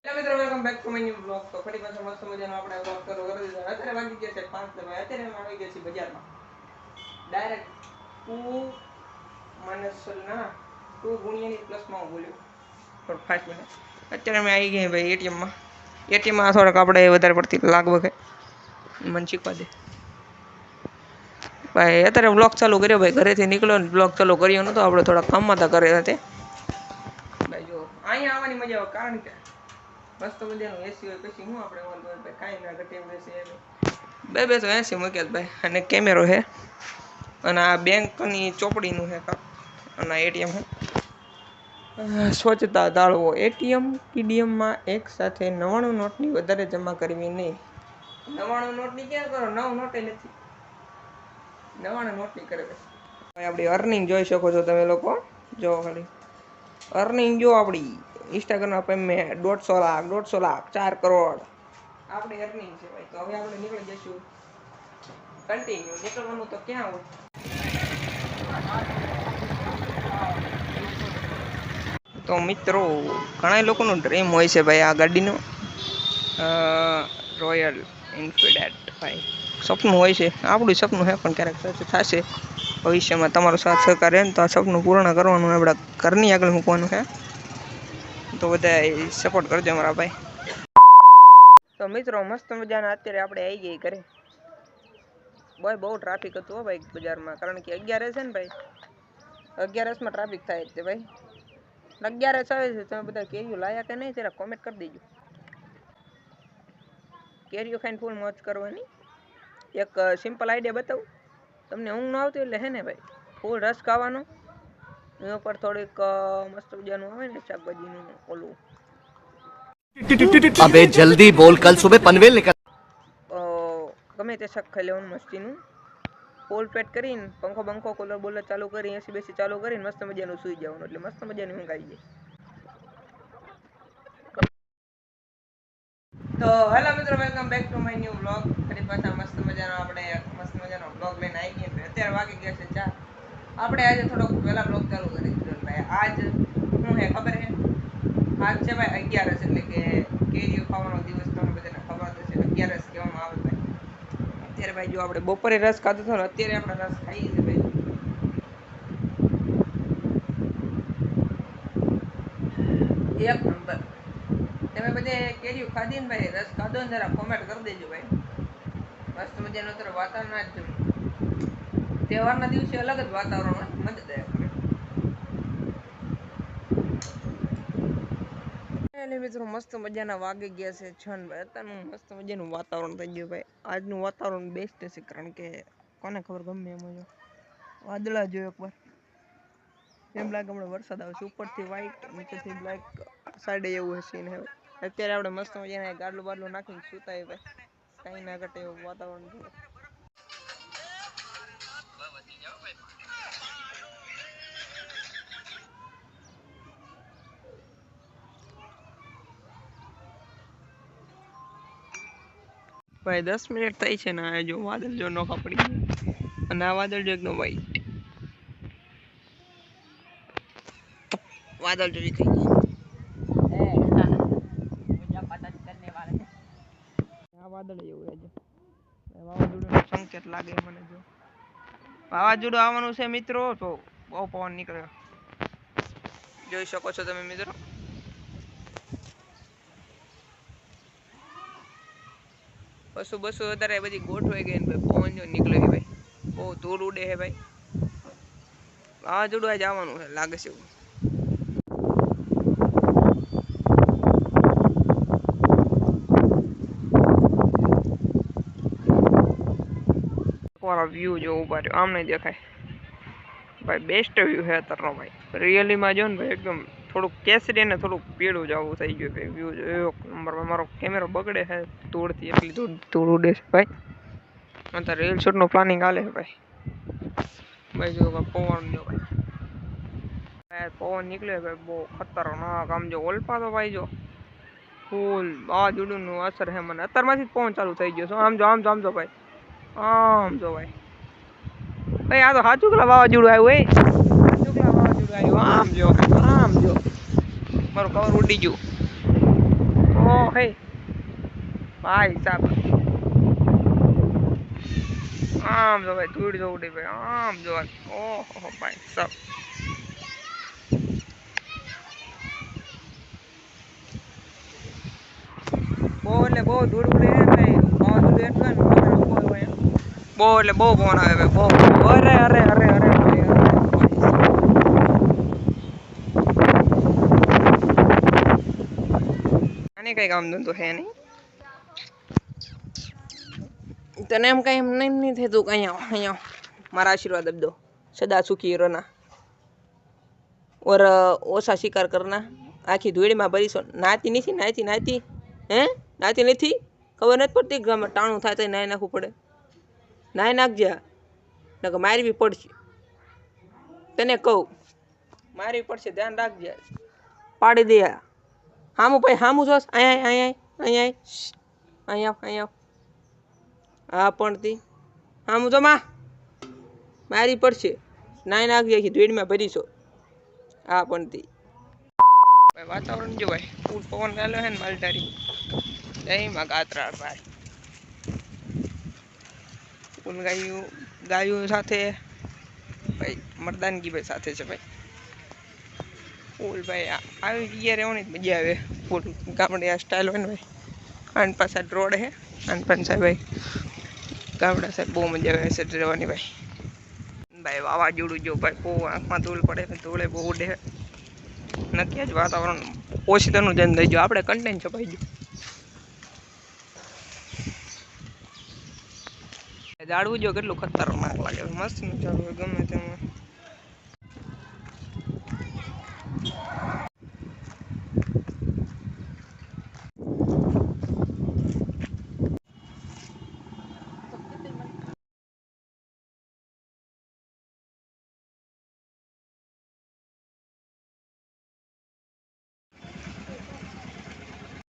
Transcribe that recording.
Hello મિત્રો, welcome back to my new blog. તો ફરી પાછો મસ્ત મજાનો આપણે બ્લોગ શરૂ કરી દીધો. અત્યારે વાગી ગયા છે 5 ને ભાઈ અત્યારે અમે આવી ગયા છીએ બજારમાં. ડાયરેક્ટ 2 ના 2 ગુણ્યાની પ્લસમાં હું બોલ્યો થોડું ફાસ્ટ બને. અત્યારે અમે આવી ગયા ભાઈ એટીએમમાં. એટીએમમાં થોડાક આપણે વધારે પડતી લાગ વખે મને શીખવા દે ભાઈ. અત્યારે બ્લોગ ચાલુ કર્યો ભાઈ, ઘરેથી નીકળ્યો ને બ્લોગ ચાલુ કર્યો નતો. આપણે થોડા કામમાં હતા કરે હતી ભાઈ. જો અહીંયા આવવાની મજા આવે કારણ કે મસ્ત મજાનું એસી હોય પછી હું આપણે ઓલ ભાઈ કાંઈ ના ઘટે એવું એસી બે તો એસી મૂક્યા ભાઈ. અને કેમેરો છે અને આ બેંકની ચોપડીનું છે કાંક અને એટીએમ છે. સ્વચ્છતા તાળવો. એટીએમ પીડીએમમાં એક સાથે 99 નોટની વધારે જમા કરવી નહીં. 99 નોટની ક્યાં કરો? 9 નોટે નથી, 99 નોટની કરે ભાઈ. આપણી અર્નિંગ જોઈ શકો છો તમે લોકો. જો ખાલી અર્નિંગ જો આપણી ઇન્સ્ટાગ્રામમાં પેમેન્ટ 150 લાખ 4 કરોડ આપણી અર્નિંગ છે ભાઈ. તો હવે આપણે નીકળી જઈશું કન્ટિન્યુ. નીકળવાનું તો ક્યાં હોય. તો મિત્રો ઘણા લોકોનું ડ્રીમ હોય છે ભાઈ આ ગાડીનો, રોયલ એન્ફિલ્ડ ભાઈ. સપનું હોય છે, આપણું સપનું છે પણ ક્યારેક સાચું થશે ભવિષ્યમાં. તમારો સાથ સહકાર રહે ને તો આ સપનું પૂર્ણ કરવાનું આપણા ઘરની આગળ મૂકવાનું છે. તો બધા સપોર્ટ કરજો મારા ભાઈ. તો મિત્રો મસ્ત મજાના અત્યારે આપણે આવી ગઈ ઘરે. ભાઈ બહુ ટ્રાફિક હતું હો ભાઈ બજારમાં, કારણ કે 11 છે ને ભાઈ. 11માં ટ્રાફિક થાય છે ભાઈ. 11 આવે છે. તમે બધા કેરીઓ લાયા કે નહીં જરા કોમેન્ટ કરી દેજો. કેરીઓ ખાઈને ફૂલ મોજ કરવાની. એક સિમ્પલ આઈડિયા બતાવું તમને. ઊંઘ ન આવતી એટલે હે ને ભાઈ ફૂલ રસ ખાવાનો. એના ઉપર થોડીક મસ્ત મજાનું આવે ને શાકભાજીનું ઓલું. अबे जल्दी बोल, कल सुबह पनवेल निकल. ગમે તે શાક ખાઈ લેવાનું મસ્તીનું. ફૂલ પેટ કરીને પંખો બંખો કુલર બોલર ચાલુ કરી એસી બેસી ચાલુ કરીને મસ્ત મજાનું સૂઈ જવાનું. એટલે મસ્ત મજાની ઊંઘ આવી જાય. તો હેલો મિત્રો, welcome back to my new blog. ફરી પાછા મસ્ત મજાનો આપણે મસ્ત મજાનો બ્લોગ લઈને આવી ગયા. અત્યારે વાગી ગયા છે 4. આપણે આજે થોડોક વહેલા બ્લોગ ચાલુ કરી દીધો ભાઈ. આજ શું હે ખબર હે? આજ છે ભાઈ 11 એટલે કે કેરીઓ ખાવાનો દિવસ. તમને બધાને ખબર હશે 11 કહેવામાં આવે ભાઈ. અત્યારે ભાઈ જો આપણે બપોરે રસ ખાધો હતો ને અત્યારે આપણે રસ ખાઈએ છીએ ભાઈ. એક નંબર. તમે બધે કેરીઓ ખાધી ને ભાઈ, રસ ખાધો ને જરા કોમેન્ટ કરી દેજો ભાઈ. મસ્ત મજાનું અત્યારે વાતાવરણ જ છે. તહેવારના દિવસે અલગ જ વાતાવરણ હોય, મજા આવે. મિત્રો મસ્ત મજાના વાગી ગયા છે 6 ભાઈ. અત્યારનું મસ્ત મજાનું વાતાવરણ થઈ ગયું ભાઈ. આજનું વાતાવરણ બેસ્ટ છે કારણ કે કોને ખબર ગમે એમ જો વાદળા જોયો એકવાર એમ લાગે હમણાં વરસાદ આવશે. ઉપરથી વ્હાઈટ નીચેથી બ્લેક સાઈડે એવું હશે ને. અત્યારે આપણે મસ્ત મજાના ગાડલું બાડલું નાખીને સુતાય ભાઈ. કાંઈ ના ઘટે એવું વાતાવરણ છે. ભાઈ 10 મિનિટ થઈ છે ને આ જો વાદળ જો નોખા પડી ગયા. અને આ વાદળ જો એકદમ વ્હાઈટ વાદળ જોઈ થઈ ગઈ. આ વાદળ એવું છે. વાવાઝોડું સંકેત લાગે મને. જો વાવાઝોડું આવવાનું છે મિત્રો. તો બહુ પવન નીકળ્યો જોઈ શકો છો તમે મિત્રો. બસો વધારે બધી ગોઠવાઈ ગઈ ને ભાઈ. પવન જો નીકળે ભાઈ. બહુ ધૂળ ઉડે છે ભાઈ. વાવાઝોડું આજ આવવાનું છે લાગે છે એવું. વ્યૂ જો ઉભા રહ્યો આમ નહીં દેખાય ભાઈ. બેસ્ટ વ્યૂ છે અત્યારનો ભાઈ. રિયલીમાં જો ને ભાઈ એકદમ થોડુંક કેસરી ને થોડુંક પીળું જવું થઈ ગયું ભાઈ. વ્યૂ જો એક નંબરમાં. મારો કેમેરો બગડે છે ધૂળથી, એટલી ધૂળ ઉડે છે ભાઈ. અત્યારે રીલ શૂટનું પ્લાનિંગ હાલે છે ભાઈ. ભાઈ જો પવન જો ભાઈ પવન નીકળે ભાઈ બહુ ખતરનાક. આમ જો ઓલપા તો ભાઈ જો ફૂલ વાવાઝોડુંનું અસર છે મને. અત્યારમાંથી જ પવન ચાલુ થઈ ગયો છે. આમ જો ભાઈ. આમ જો ભાઈ. ભાઈ આ તો હાચુકલા વાવાઝોડું આવ્યું. હાચુકલા વાવાઝોડું આવ્યું. આમ જો મારું કવર ઉડી ગયું. હે ભાઈ સાહેબ આમ જો ભાઈ ધૂળ જો ઉડી ભાઈ આમ જો ઓહો ભાઈ સાહેબ બહુ એટલે બહુ ધૂળ ઉડે હે ભાઈ વાવાઝોડું એટલે ને બહુ એટલે બહુ પવન આવે ભાઈ બહુ અરે અરે અરે અરે ભાઈ અરે આને કઈ કામ ધંધો હે નહીં તને એમ કઈ એમ નહીં થતું કે અહીંયા મારા આશીર્વાદ આપી દો સદા સુખી રોના ઓર ઓછા શિકાર કરના આખી ધૂળીમાં ભરીશો નાતી નથી નાતી હે નાતી નથી ખબર નથી પડતી ગામમાં ટાણું થાય તો નાહી નાખવું પડે નાહી નાખજે નકર મારવી પડશે તને કહું મારવી પડશે ધ્યાન રાખજે પાડી દે હામું ભાઈ હામું જોશ અહીંયા હા પણ તી હામું જો માં મારી પડશે નાહી નાખજે આખી ધૂળીમાં ભરીશો હા પણ તી ભાઈ વાતાવરણ જો ભાઈ ફૂલ પવન ચાલ્યો હે ને માલધારી દહીંમાં ગાતરા ભાઈ ફૂલ ગાયું સાથે ભાઈ મરદાનગી ભાઈ સાથે છે ભાઈ ફૂલ ભાઈ આવી જગ્યાએ રહેવાની મજા આવે ફૂલ ગામડે આ સ્ટાઇલ હોય ને ભાઈ આનપા સાઈડ રોડ હે આનપા સાહેબ ભાઈ ગામડા સાઈડ બહુ મજા આવે છે રહેવાની ભાઈ ભાઈ વાવાઝોડું જો ભાઈ બહુ આંખમાં ધૂળ પડે ધૂળે બહુ ઉડે નક્કી જ વાતાવરણ ઓછીતાનું જન થઈ ગયું આપણે કન્ટેન્ટ છપાઈ ગયું જાળવું જો કેટલું ખતરનાક લાગે મસ્ત નું જાળવું ગમે તેમાં